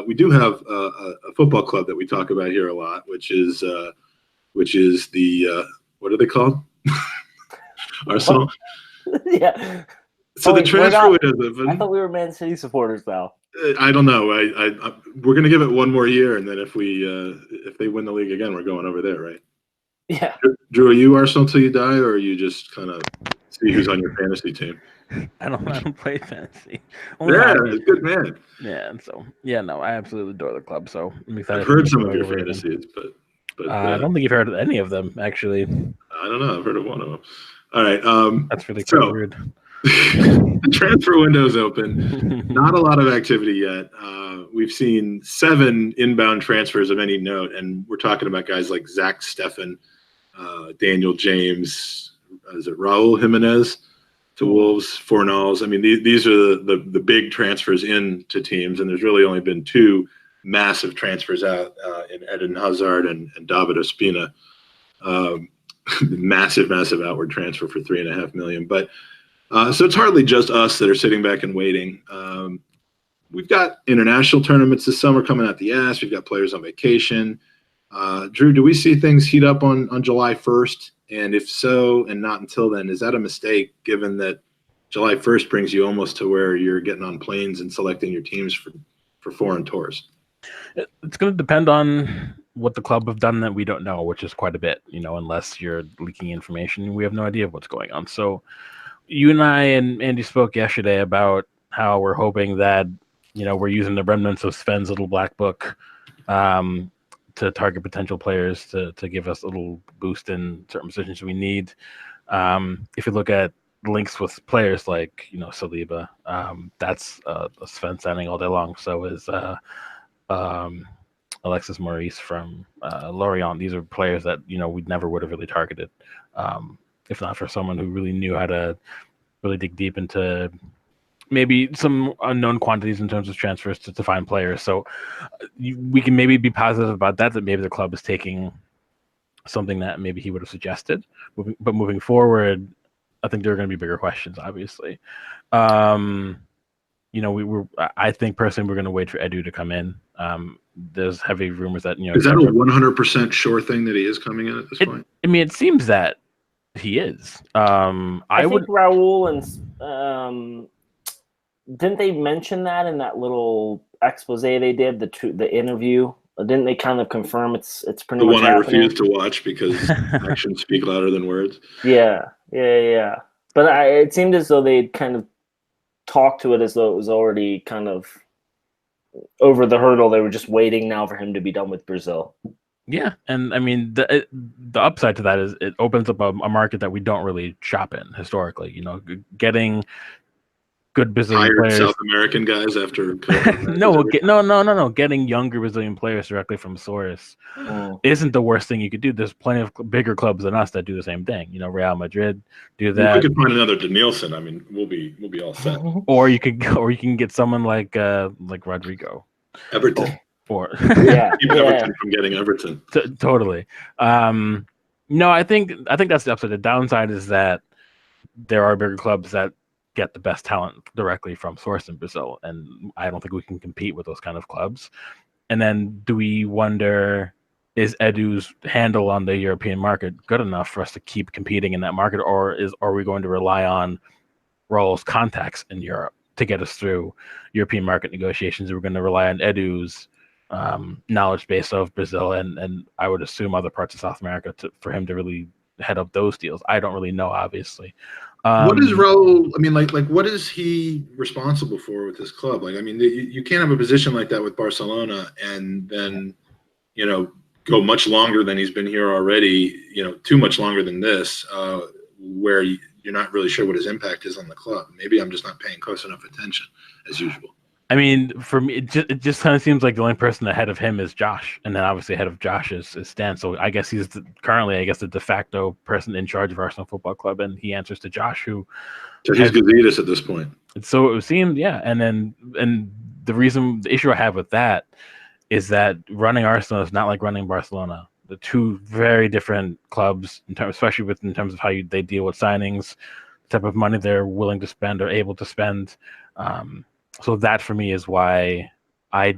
we do have a football club that we talk about here a lot, which is the what are they called? Arsenal. Yeah. So the transfer window is open. I thought we were Man City supporters now. I don't know. We're going to give it one more year, and then if they win the league again, we're going over there, right? Yeah. Drew, are you Arsenal till you die, or are you just kind of see who's on your fantasy team? I don't play fantasy. Good man. Yeah, so no, I absolutely adore the club. So I'm excited. I've heard some of your fantasies, but I don't think you've heard of any of them, actually. I don't know. I've heard of one of them. All right. That's really rude. The transfer window is open. Not a lot of activity yet. We've seen 7 inbound transfers of any note, and we're talking about guys like Zach Steffen, Daniel James, is it Raul Jimenez to Wolves, Fornals. I mean, these are the big transfers into teams, and there's really only been 2 massive transfers out in Eden Hazard and David Ospina. Massive outward transfer for $3.5 million. But so it's hardly just us that are sitting back and waiting. We've got international tournaments this summer coming out the ass. We've got players on vacation. Drew, do we see things heat up on July 1st? And if so, and not until then, is that a mistake given that July 1st brings you almost to where you're getting on planes and selecting your teams for foreign tours? It's going to depend on what the club have done that we don't know, which is quite a bit, unless you're leaking information. We have no idea of what's going on. So you and I and Andy spoke yesterday about how we're hoping that, we're using the remnants of Sven's little black book to target potential players to give us a little boost in certain positions we need. If you look at links with players like, Saliba, that's a Sven signing all day long. So is Alexis Maurice from Lorient. These are players that, we never would have really targeted if not for someone who really knew how to really dig deep into maybe some unknown quantities in terms of transfers to find players. So we can maybe be positive about that maybe the club is taking something that maybe he would have suggested. But moving forward, I think there are going to be bigger questions, obviously. I think personally we're going to wait for Edu to come in. There's heavy rumors that, Is that a 100% sure thing that he is coming in at this point? I mean, it seems that he is. I think Raul and didn't they mention that in that little expose they did, the interview? Didn't they kind of confirm it's pretty much happening? The one I refused to watch because actions speak louder than words. Yeah. But it seemed as though they'd kind of talked to it as though it was already kind of over the hurdle. They were just waiting now for him to be done with Brazil. Yeah, and I mean the upside to that is it opens up a market that we don't really shop in historically. Getting good Brazilian players, South American guys after no. Getting younger Brazilian players directly from source isn't the worst thing you could do. There's plenty of bigger clubs than us that do the same thing. Real Madrid do that. If we could find another Danielson, I mean, we'll be all set. Or you can get someone like Rodrigo, Everton. Keep Everton from getting Everton. Totally. No, I think that's the upside. The downside is that there are bigger clubs that get the best talent directly from source in Brazil, and I don't think we can compete with those kind of clubs. And then do we wonder, is Edu's handle on the European market good enough for us to keep competing in that market, or are we going to rely on Raul's contacts in Europe to get us through European market negotiations? We're going to rely on Edu's knowledge base of Brazil and I would assume other parts of South America for him to really head up those deals. I don't really know, obviously. What is Raul? I mean, like what is he responsible for with this club? Like, I mean, you can't have a position like that with Barcelona and then, go much longer than he's been here already. Too much longer than this, where you're not really sure what his impact is on the club. Maybe I'm just not paying close enough attention as usual. I mean, for me, it just kind of seems like the only person ahead of him is Josh, and then obviously ahead of Josh is Stan. So I guess he's currently the de facto person in charge of Arsenal Football Club, and he answers to Josh, who. So he's Gazidis at this point. So it seemed, yeah, and the issue I have with that is that running Arsenal is not like running Barcelona. The two very different clubs, especially in terms of how they deal with signings, the type of money they're willing to spend or able to spend. So that for me is why I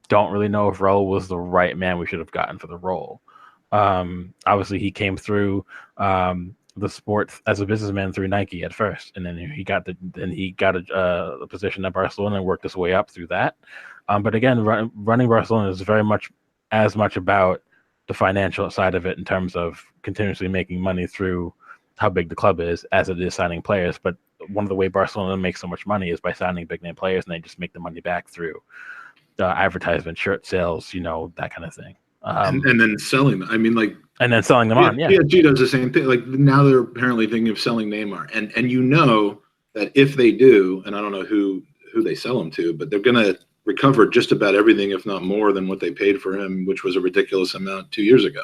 don't really know if Raul was the right man we should have gotten for the role. Obviously, he came through the sport as a businessman through Nike at first, and then he got a position at Barcelona and worked his way up through that. But again, running Barcelona is very much as much about the financial side of it in terms of continuously making money through how big the club is as it is signing players. But one of the way Barcelona makes so much money is by signing big name players, and they just make the money back through advertisement, shirt sales, that kind of thing. And then selling them. I mean, like, and then selling them on. Yeah, PSG does the same thing. Like, now they're apparently thinking of selling Neymar, and that if they do, and I don't know who they sell him to, but they're going to recover just about everything, if not more, than what they paid for him, which was a ridiculous amount 2 years ago.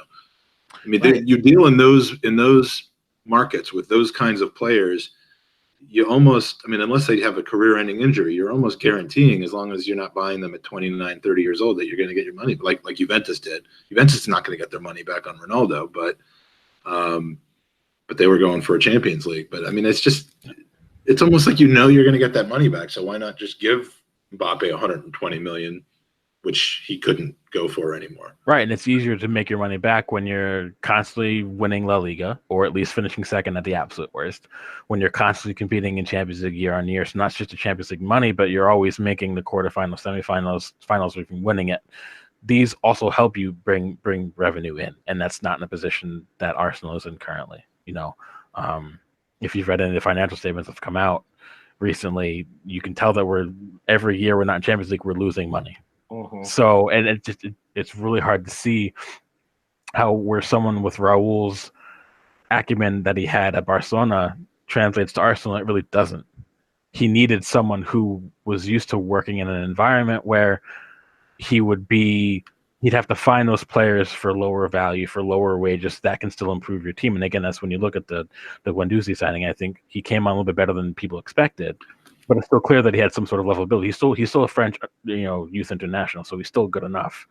I mean, right. You deal in those markets with those kinds of players. You almost, unless they have a career-ending injury, you're almost guaranteeing, as long as you're not buying them at 29, 30 years old, that you're going to get your money. Like Juventus did. Juventus is not going to get their money back on Ronaldo, but they were going for a Champions League. But it's almost like you're going to get that money back. So why not just give Mbappe 120 million, which he couldn't go for anymore? Right, and it's easier to make your money back when you're constantly winning La Liga, or at least finishing second at the absolute worst, when you're constantly competing in Champions League year on year. So not just the Champions League money, but you're always making the quarterfinals, semifinals, finals, or even winning it. These also help you bring revenue in, and that's not in a position that Arsenal is in currently. If you've read any of the financial statements that have come out recently, you can tell that every year we're not in Champions League, we're losing money. Mm-hmm. So, and it's really hard to see how where someone with Raul's acumen that he had at Barcelona translates to Arsenal. It really doesn't. He needed someone who was used to working in an environment where he'd have to find those players for lower value, for lower wages that can still improve your team. And again, that's when you look at the Guendouzi signing. I think he came on a little bit better than people expected. But it's still clear that he had some sort of level of ability. He's still a French, youth international, so he's still good enough,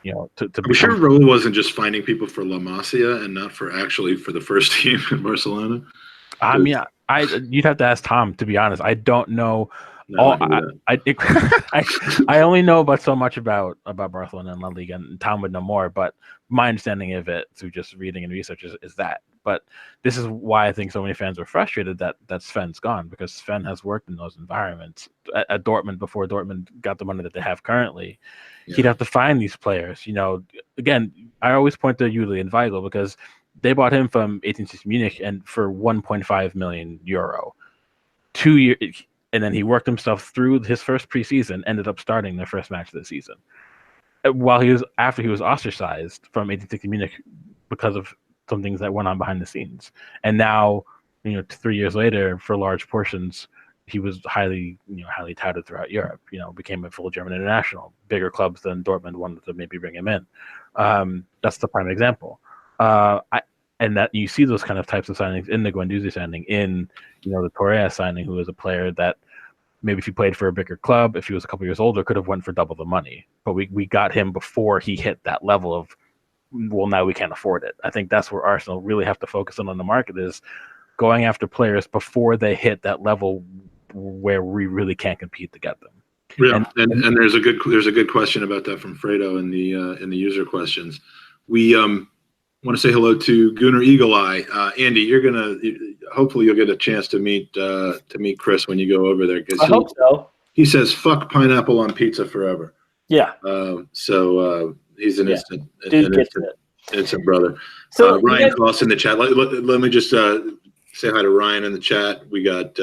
to. I'm sure Raul wasn't just finding people for La Masia and not for the first team in Barcelona. I mean, you'd have to ask Tom, to be honest. I don't know. I only know about so much about Barcelona and La Liga, and Tom would know more. But my understanding of it through just reading and research is that. But this is why I think so many fans are frustrated that Sven's gone, because Sven has worked in those environments at Dortmund before Dortmund got the money that they have currently. Yeah. He'd have to find these players. Again, I always point to Julian Weigl because they bought him from 1860 Munich and for 1.5 million euro. 2 years, and then he worked himself through his first preseason, ended up starting their first match of the season. After he was ostracized from 1860 Munich because of some things that went on behind the scenes. And now, 3 years later, for large portions, he was highly touted throughout Europe, became a full German international. Bigger clubs than Dortmund wanted to maybe bring him in. That's the prime example. And that you see those kind of types of signings in the Guendouzi signing, in, the Torres signing, who is a player that maybe if he played for a bigger club, if he was a couple years older, could have went for double the money. But we got him before he hit that level of, well, now we can't afford it. I think that's where Arsenal really have to focus on the market, is going after players before they hit that level where we really can't compete to get them. Yeah, and there's a good question about that from Fredo in the user questions. We want to say hello to Gooner Eagle Eye. Andy, hopefully you'll get a chance to meet Chris when you go over there. I hope so. He says "fuck pineapple on pizza forever." Yeah. He's an instant brother. So Ryan Kloss in the chat. Let me just say hi to Ryan in the chat. We got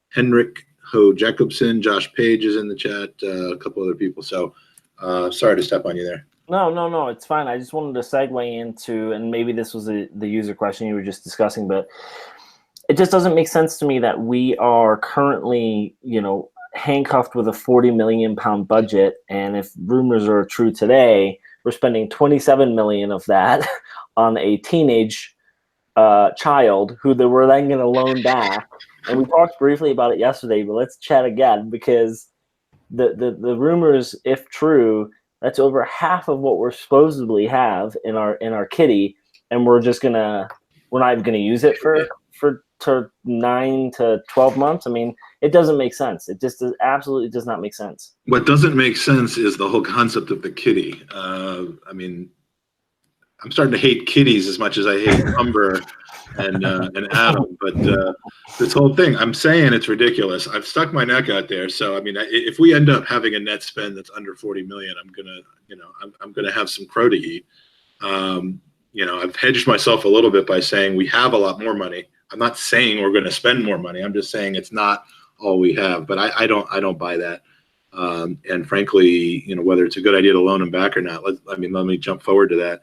Henrik Ho Jacobson, Josh Page is in the chat, a couple other people. So sorry to step on you there. No, it's fine. I just wanted to segue into, and maybe this was the user question you were just discussing, but it just doesn't make sense to me that we are currently, handcuffed with a 40 million pound budget, and if rumors are true today, we're spending 27 million of that on a teenage child who we're then going to loan back. And we talked briefly about it yesterday, but let's chat again, because the rumors, if true, that's over half of what we're supposedly have in our kitty, and we're not even gonna use it for to 9 to 12 months. I mean, it doesn't make sense. It just absolutely does not make sense. What doesn't make sense is the whole concept of the kitty. I mean, I'm starting to hate kitties as much as I hate Humber and Adam. But this whole thing, I'm saying it's ridiculous. I've stuck my neck out there. So I mean, if we end up having a net spend that's under 40 million, I'm gonna have some crow to eat. I've hedged myself a little bit by saying we have a lot more money. I'm not saying we're going to spend more money. I'm just saying it's not all we have. But I don't buy that. And frankly, whether it's a good idea to loan him back or not, let me jump forward to that.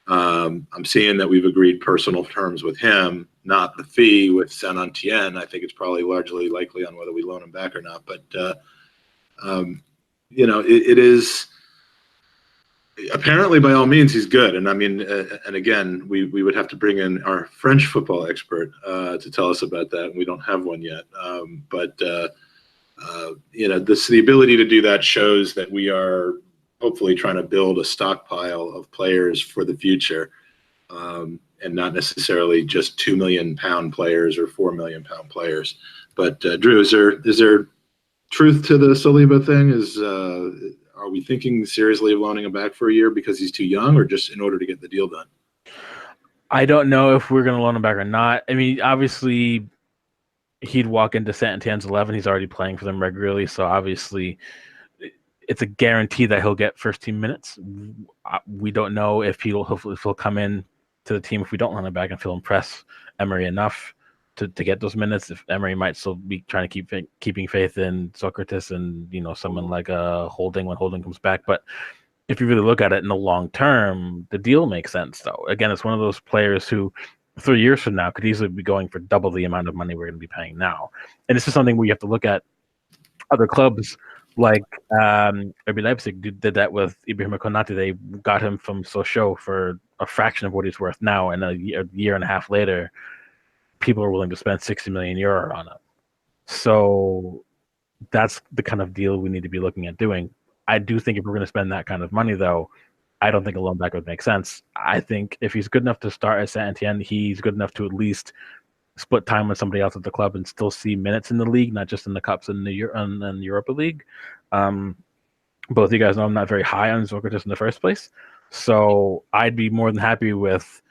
I'm seeing that we've agreed personal terms with him, not the fee with Saint Etienne. I think it's probably largely likely on whether we loan him back or not. But it is. Apparently, by all means, he's good. And I mean, and again, we would have to bring in our French football expert to tell us about that. And we don't have one yet. But the ability to do that shows that we are hopefully trying to build a stockpile of players for the future, and not necessarily just £2 million players or £4 million players. But Drew, is there truth to the Saliba thing? Are we thinking seriously of loaning him back for a year because he's too young, or just in order to get the deal done? I don't know if we're going to loan him back or not. I mean, obviously, he'd walk into Saint Etienne's 11. He's already playing for them regularly, so obviously, it's a guarantee that he'll get first team minutes. We don't know if he'll come in to the team if we don't loan him back and he'll impress Emery enough to get those minutes. If Emery might still be trying to keeping faith in Socrates and someone like Holding when Holding comes back. But if you really look at it in the long term, the deal makes sense. Though again, it's one of those players who 3 years from now could easily be going for double the amount of money we're going to be paying now. And this is something where you have to look at other clubs like RB Leipzig did that with Ibrahima Konate. They got him from Sochaux for a fraction of what he's worth now, and a year and a half later, people are willing to spend 60 million euro on it. So that's the kind of deal we need to be looking at doing. I do think if we're going to spend that kind of money, though, I don't think a loan back would make sense. I think if he's good enough to start at Saint Etienne, he's good enough to at least split time with somebody else at the club and still see minutes in the league, not just in the cups and the Europa League. Both of you guys know I'm not very high on Socrates in the first place, so I'd be more than happy with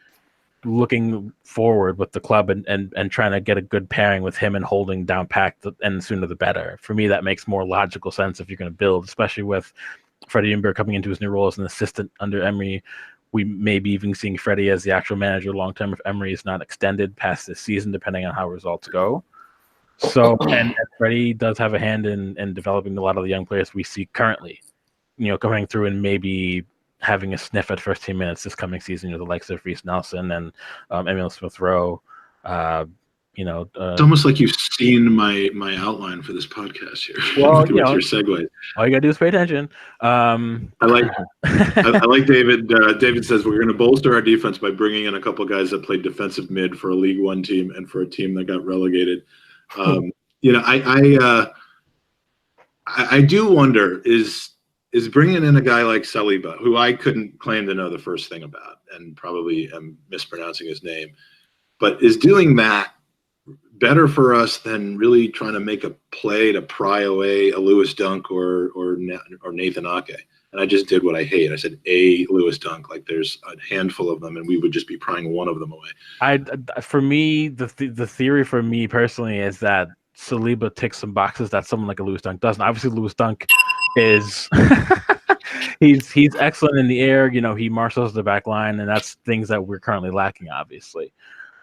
looking forward with the club and trying to get a good pairing with him and Holding down packed, and sooner the better. For me, that makes more logical sense if you're going to build, especially with Freddie Ljungberg coming into his new role as an assistant under Emery. We may be even seeing Freddie as the actual manager long term if Emery is not extended past this season, depending on how results go. So, and Freddie does have a hand in developing a lot of the young players we see currently, coming through and maybe having a sniff at first team minutes this coming season, the likes of Reece Nelson and Emile Smith-Rowe. It's almost like you've seen my outline for this podcast here. Well, your segue. All you gotta do is pay attention. I like David. David says we're going to bolster our defense by bringing in a couple of guys that played defensive mid for a League One team and for a team that got relegated. I do wonder is bringing in a guy like Saliba, who I couldn't claim to know the first thing about, and probably am mispronouncing his name, but is doing that better for us than really trying to make a play to pry away a Lewis Dunk or Nathan Ake? And I just did what I hate. I said a Lewis Dunk, like there's a handful of them, and we would just be prying one of them away. For me, the theory for me personally is that Saliba ticks some boxes that someone like a Lewis Dunk doesn't. Obviously, Lewis Dunk is he's excellent in the air. He marshals the back line, and that's things that we're currently lacking, obviously.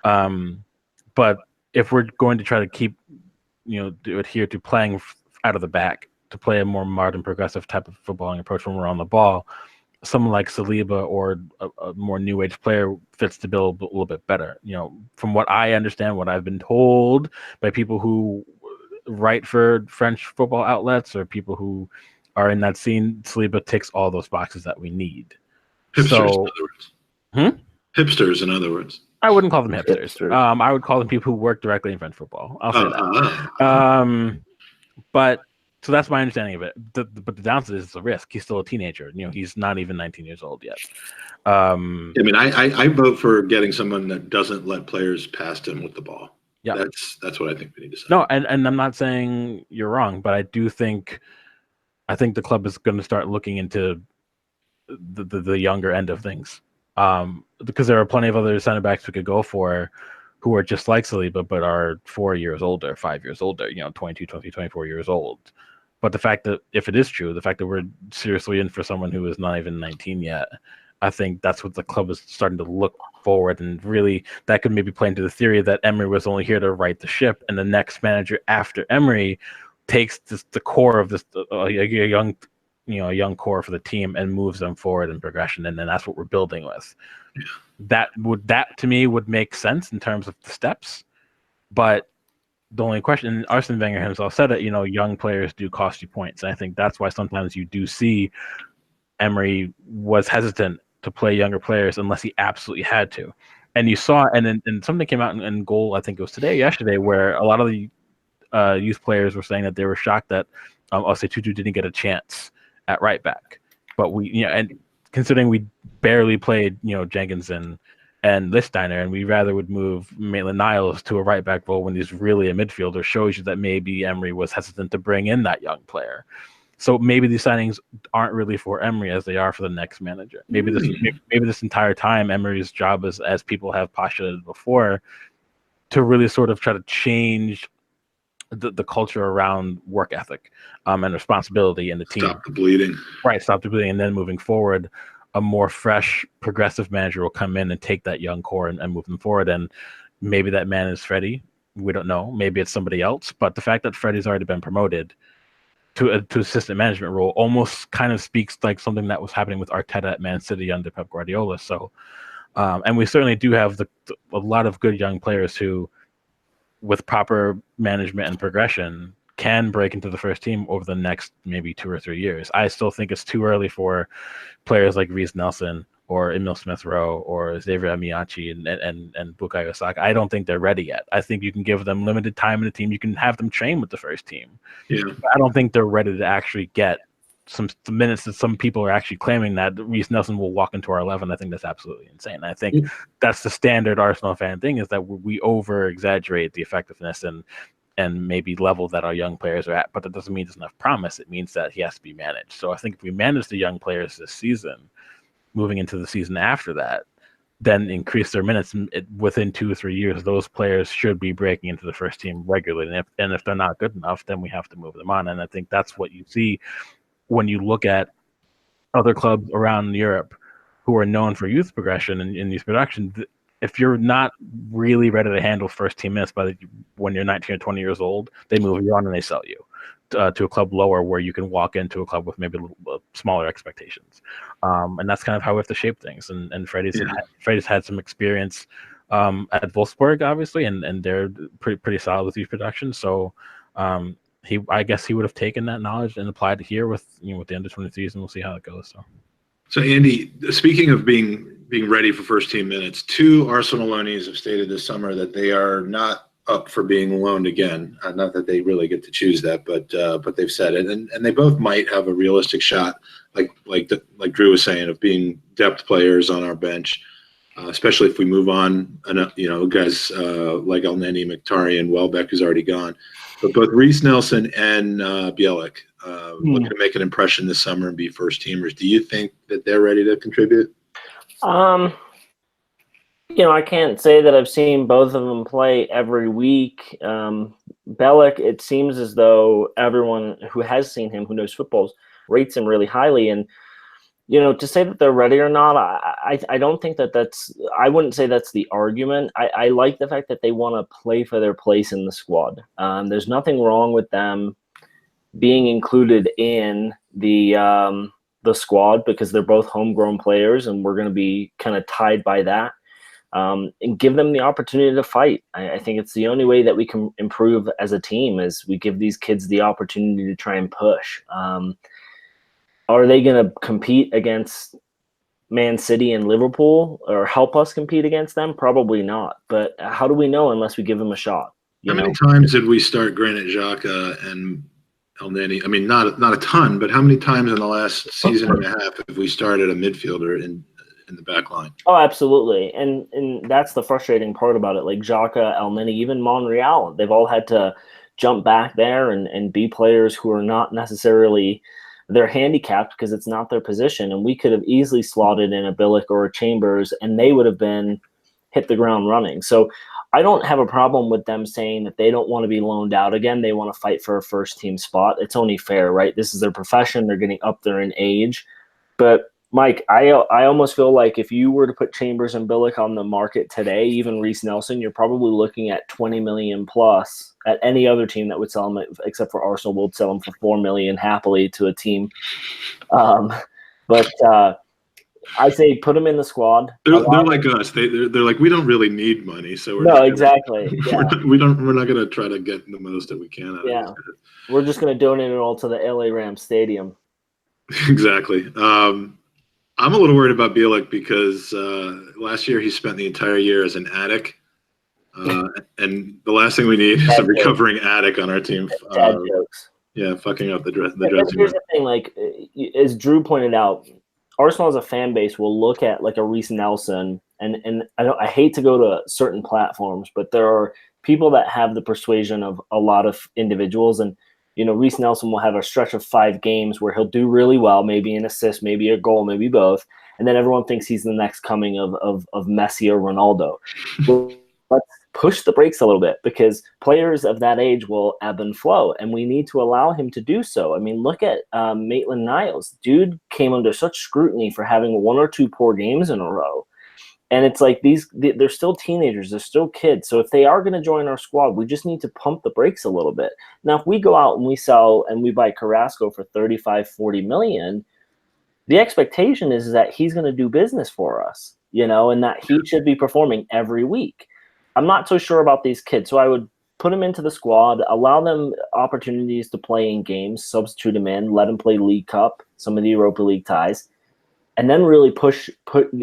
But if we're going to try to keep, to adhere to playing out of the back, to play a more modern, progressive type of footballing approach when we're on the ball, someone like Saliba or a more new age player fits the bill a little bit better. From what I understand, what I've been told by people who write for French football outlets or people who are in that scene, Saliba ticks all those boxes that we need. Hipsters, in other words. Hipsters, in other words. I wouldn't call them hipsters. I would call them people who work directly in French football. I'll say that. But so that's my understanding of it. But the downside is it's a risk. He's still a teenager. He's not even 19 years old yet. I vote for getting someone that doesn't let players past him with the ball. Yeah, that's what I think we need to say. No, and I'm not saying you're wrong, but I think the club is going to start looking into the younger end of things, because there are plenty of other center backs we could go for who are just like Saliba, but are 4 years older, 5 years older, 22, 20, 24 years old. But the fact that, if it is true, the fact that we're seriously in for someone who is not even 19 yet, I think that's what the club is starting to look forward, and really that could maybe play into the theory that Emery was only here to right the ship, and the next manager after Emery takes the core of this a young core for the team and moves them forward in progression, and then that's what we're building with. That to me would make sense in terms of the steps, but the only question, and Arsene Wenger himself said it, young players do cost you points. And I think that's why sometimes you do see Emery was hesitant to play younger players unless he absolutely had to. And you saw, and something came out in goal, I think it was yesterday, where a lot of the youth players were saying that they were shocked that Tutu didn't get a chance at right back. But and considering we barely played, Jenkins and Lichtsteiner, and we rather would move Maitland-Niles to a right back role when he's really a midfielder, shows you that maybe Emery was hesitant to bring in that young player. So maybe these signings aren't really for Emery as they are for the next manager. Maybe this entire time Emery's job is, as people have postulated before, to really sort of try to change the culture around work ethic and responsibility in the team. Stop the bleeding. Right, stop the bleeding, and then moving forward, a more fresh, progressive manager will come in and take that young core and move them forward. And maybe that man is Freddie. We don't know. Maybe it's somebody else. But the fact that Freddie's already been promoted to assistant management role almost kind of speaks like something that was happening with Arteta at Man City under Pep Guardiola. So, and we certainly do have a lot of good young players who, with proper management and progression, can break into the first team over the next maybe 2 or 3 years. I still think it's too early for players like Reece Nelson or Emil Smith-Rowe or Xavier Amiachi and Bukayo Saka. I don't think they're ready yet. I think you can give them limited time in the team. You can have them train with the first team. Yeah. But I don't think they're ready to actually get some minutes that some people are actually claiming that Reece Nelson will walk into our 11. I think that's absolutely insane. I think that's the standard Arsenal fan thing, is that we over-exaggerate the effectiveness and maybe level that our young players are at, but that doesn't mean there's enough promise. It means that he has to be managed. So I think if we manage the young players this season, moving into the season after that, then increase their minutes, within 2 or 3 years, those players should be breaking into the first team regularly. And if they're not good enough, then we have to move them on. And I think that's what you see when you look at other clubs around Europe who are known for youth progression and youth production. If you're not really ready to handle first team minutes when you're 19 or 20 years old, they move you on and they sell you to a club lower, where you can walk into a club with maybe a little smaller expectations. And that's kind of how we have to shape things. And Freddie's had some experience at Wolfsburg, obviously, and they're pretty solid with youth production. So I guess he would have taken that knowledge and applied it here with the under 23s, and we'll see how it goes. So Andy, speaking of being ready for first team minutes, 2 Arsenal loanees have stated this summer that they are not up for being loaned again. Not that they really get to choose that, but they've said it, and they both might have a realistic shot, like Drew was saying, of being depth players on our bench, especially if we move on. Guys like Elneny, Mkhitaryan, Welbeck, who's already gone. But both Reece Nelson and Bielik looking to make an impression this summer and be first teamers. Do you think that they're ready to contribute? I can't say that I've seen both of them play every week. Bielik, it seems as though everyone who has seen him, who knows footballs, rates him really highly. And, to say that they're ready or not, I don't think I wouldn't say that's the argument. I like the fact that they want to play for their place in the squad. There's nothing wrong with them being included in the squad, because they're both homegrown players, and we're going to be kind of tied by that. And give them the opportunity to fight. I think it's the only way that we can improve as a team, is we give these kids the opportunity to try and push. Are they going to compete against Man City and Liverpool, or help us compete against them? Probably not. But how do we know unless we give them a shot? How many times did we start Granit Xhaka and Elneny? I mean, not a ton, but how many times in the last season and a half have we started a midfielder in the back line. Oh, absolutely. And that's the frustrating part about it. Like Xhaka, Elneny, even Monreal, they've all had to jump back there and be players who are not necessarily – they're handicapped because it's not their position. And we could have easily slotted in a Billick or a Chambers, and they would have been hit the ground running. So I don't have a problem with them saying that they don't want to be loaned out again. They want to fight for a first-team spot. It's only fair, right? This is their profession. They're getting up there in age. But, Mike, I almost feel like if you were to put Chambers and Billick on the market today, even Reece Nelson, you're probably looking at $20 million plus at any other team that would sell them, except for Arsenal, will sell them for $4 million happily to a team. But I say put them in the squad. They're like us. They're like, we don't really need money, so exactly. Yeah. We're not going to try to get the most that we can out of it. We're just going to donate it all to the LA Rams Stadium. Exactly. I'm a little worried about Bielik because last year he spent the entire year as an addict. And the last thing we need is a recovering addict on our team. Dad jokes. Yeah, fucking up the dressing room. The thing, like, as Drew pointed out, Arsenal as a fan base will look at like a Reece Nelson, and I hate to go to certain platforms, but there are people that have the persuasion of a lot of individuals, and Reece Nelson will have a stretch of 5 games where he'll do really well, maybe an assist, maybe a goal, maybe both, and then everyone thinks he's the next coming of Messi or Ronaldo. Let's push the brakes a little bit because players of that age will ebb and flow, and we need to allow him to do so. I mean, look at Maitland-Niles. Dude came under such scrutiny for having 1 or 2 poor games in a row. And it's like they're still teenagers. They're still kids. So if they are going to join our squad, we just need to pump the brakes a little bit. Now, if we go out and we sell and we buy Carrasco for 35, 40 million, the expectation is that he's going to do business for us, and that he should be performing every week. I'm not so sure about these kids. So I would put them into the squad, allow them opportunities to play in games, substitute them in, let them play League Cup, some of the Europa League ties, and then really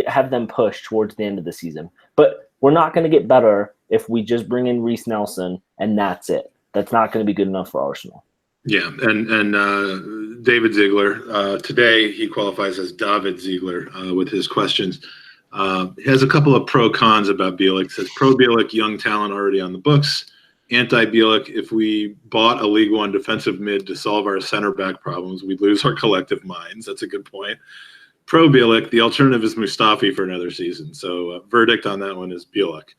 have them push towards the end of the season. But we're not going to get better if we just bring in Reece Nelson and that's it. That's not going to be good enough for Arsenal. Yeah, and David Ziegler, today he qualifies as David Ziegler with his questions. He has a couple of pro-cons about Bielik. Says pro-Bielik, young talent already on the books. Anti-Bielik, if we bought a League One defensive mid to solve our center-back problems, we'd lose our collective minds. That's a good point. Pro-Bielik, the alternative is Mustafi for another season. So verdict on that one is Bielik.